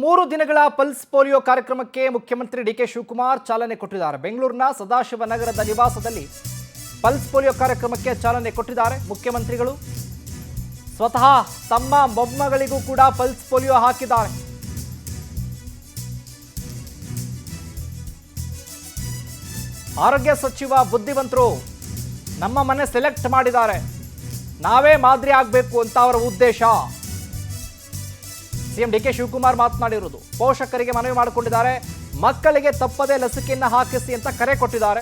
3 ದಿನಗಳ pulse polio ಕಾರ್ಯಕ್ರಮಕ್ಕೆ ಮುಖ್ಯಮಂತ್ರಿ ಡಿಕೆ ಶಿವಕುಮಾರ್ ಚಾಲನೆ ಕೊಟ್ಟಿದ್ದಾರೆ. ಬೆಂಗಳೂರಿನ ಸದಾಶಿವನಗರದ ನಿವಾಸದಲ್ಲಿ ಪಲ್ಸ್ ಪೋಲಿಯೋ ಕಾರ್ಯಕ್ರಮಕ್ಕೆ ಚಾಲನೆ ಕೊಟ್ಟಿದ್ದಾರೆ ಮುಖ್ಯಮಂತ್ರಿಗಳು. ಸ್ವತಃ ತಮ್ಮ ಮೊಮ್ಮಗಳಿಗೂ ಕೂಡ ಪಲ್ಸ್ ಪೋಲಿಯೋ ಹಾಕಿದ್ದಾರೆ. ಆರೋಗ್ಯ ಸಚಿವ ಬುದ್ಧಿವಂತರು ನಮ್ಮ ಮನೆ ಸೆಲೆಕ್ಟ್ ಮಾಡಿದ್ದಾರೆ, ನಾವೇ ಮಾದರಿ ಆಗಬೇಕು ಅಂತ ಅವರ ಉದ್ದೇಶ. ಸಿಎಂ ಡಿಕೆ ಶಿವಕುಮಾರ್ ಮಾತನಾಡಿರುವುದು. ಪೋಷಕರಿಗೆ ಮನವಿ ಮಾಡಿಕೊಂಡಿದ್ದಾರೆ, ಮಕ್ಕಳಿಗೆ ತಪ್ಪದೇ ಲಸಿಕೆಯನ್ನು ಹಾಕಿಸಿ ಅಂತ ಕರೆ ಕೊಟ್ಟಿದ್ದಾರೆ.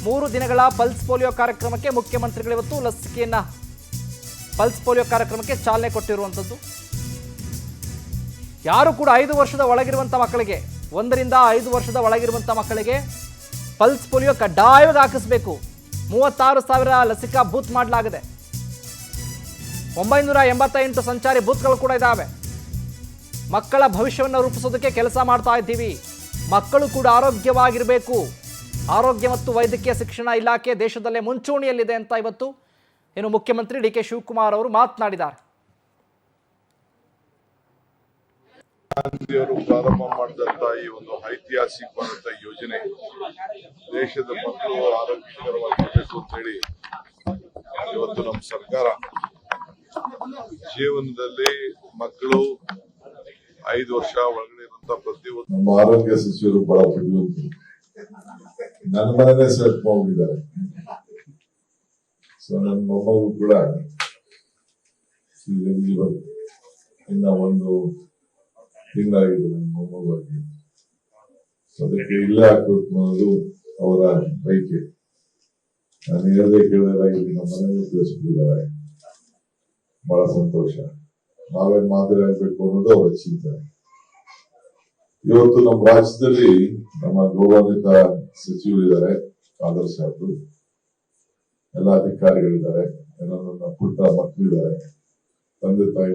3 ದಿನಗಳ ಪಲ್ಸ್ ಪೋಲಿಯೋ ಕಾರ್ಯಕ್ರಮಕ್ಕೆ ಮುಖ್ಯಮಂತ್ರಿಗಳು ಇವತ್ತು ಪಲ್ಸ್ ಪೋಲಿಯೋ ಕಾರ್ಯಕ್ರಮಕ್ಕೆ ಚಾಲನೆ ಕೊಟ್ಟಿರುವಂಥದ್ದು. ಯಾರು ಕೂಡ 5 ವರ್ಷದ ಒಳಗಿರುವಂಥ ಮಕ್ಕಳಿಗೆ 1 ರಿಂದ 5 ವರ್ಷದ ಒಳಗಿರುವಂಥ ಮಕ್ಕಳಿಗೆ ಪಲ್ಸ್ ಪೋಲಿಯೋ ಕಡ್ಡಾಯವಾಗಿ ಹಾಕಿಸಬೇಕು. 36,000 ಲಸಿಕಾ ಬೂತ್ ಮಾಡಲಾಗಿದೆ. 988 ಸಂಚಾರಿ ಬೂತ್ಗಳು ಕೂಡ ಇದ್ದಾವೆ. ಮಕ್ಕಳ ಭವಿಷ್ಯವನ್ನು ರೂಪಿಸೋದಕ್ಕೆ ಕೆಲಸ ಮಾಡ್ತಾ ಇದ್ದೀವಿ. ಮಕ್ಕಳು ಕೂಡ ಆರೋಗ್ಯವಾಗಿರಬೇಕು. ಆರೋಗ್ಯ ಮತ್ತು ವೈದ್ಯಕೀಯ ಶಿಕ್ಷಣ ಇಲಾಖೆ ದೇಶದಲ್ಲೇ ಮುಂಚೂಣಿಯಲ್ಲಿದೆ ಅಂತ ಇವತ್ತು ಮುಖ್ಯಮಂತ್ರಿ ಡಿಕೆ ಶಿವಕುಮಾರ್ ಅವರು ಮಾತನಾಡಿದ್ದಾರೆ. ಗಾಂಧಿಯವರು ಪ್ರಾರಂಭ ಮಾಡಿದಂತ ಈ ಒಂದು ಐತಿಹಾಸಿಕವಾದಂತ ಯೋಜನೆ ದೇಶದ ಮಕ್ಕಳು ಆರೋಗ್ಯಕರವಾಗಿರಬೇಕು ಅಂತ ಹೇಳಿ ಇವತ್ತು ನಮ್ಮ ಸರ್ಕಾರ ಜೀವನದಲ್ಲಿ ಮಕ್ಕಳು 5 ವರ್ಷ ಒಳಗಡೆ ಇರುವಂತ ಪ್ರತಿಯೊಂದು ನಮ್ಮ ಆರೋಗ್ಯ ಸಚಿವರು ಬಹಳ ಬುದ್ಧಿವಂತರು. ನನ್ನ ಮನೆಯೇ ಸೆಲೆಕ್ಟ್ ಮಾಡಿದ್ದಾರೆ. ಸೊ ನನ್ನ ಮೊಮ್ಮಗೂ ಕೂಡ ಇನ್ನ 1 ತಿಂಗಳಾಗಿದೆ ನನ್ನ ಮೊಮ್ಮಗಾಗಿ. ಅದಕ್ಕೆ ಇಲ್ಲೇ ಹಾಕ್ಬೇಕು ಅನ್ನೋದು ಅವರ ಬಯಕೆ. ನಾನು ಹೇಳದೆ ಕೇಳಿದಾಗಿ ನಮ್ಮ ಮನೆಯಲ್ಲೂ ತಿಳಿಸ್ಬಿಟ್ಟಿದ್ದಾರೆ. ಬಹಳ ಸಂತೋಷ. ನಾವೇ ಮಾದರಿ ಆಗ್ಬೇಕು ಅನ್ನೋದು ಅವರ ಚಿಂತನೆ. ಇವತ್ತು ನಮ್ಮ ರಾಜ್ಯದಲ್ಲಿ ನಮ್ಮ ಗೌರವಾನ್ವಿತ ಸಚಿವರಿದ್ದಾರೆ, ಆದರ್ಶ ಅವರು, ಎಲ್ಲ ಅಧಿಕಾರಿಗಳಿದ್ದಾರೆ, ಎಲ್ಲ ನನ್ನ ಪುಟ್ಟ ಮಕ್ಕಳಿದ್ದಾರೆ, ತಂದೆ ತಾಯಿ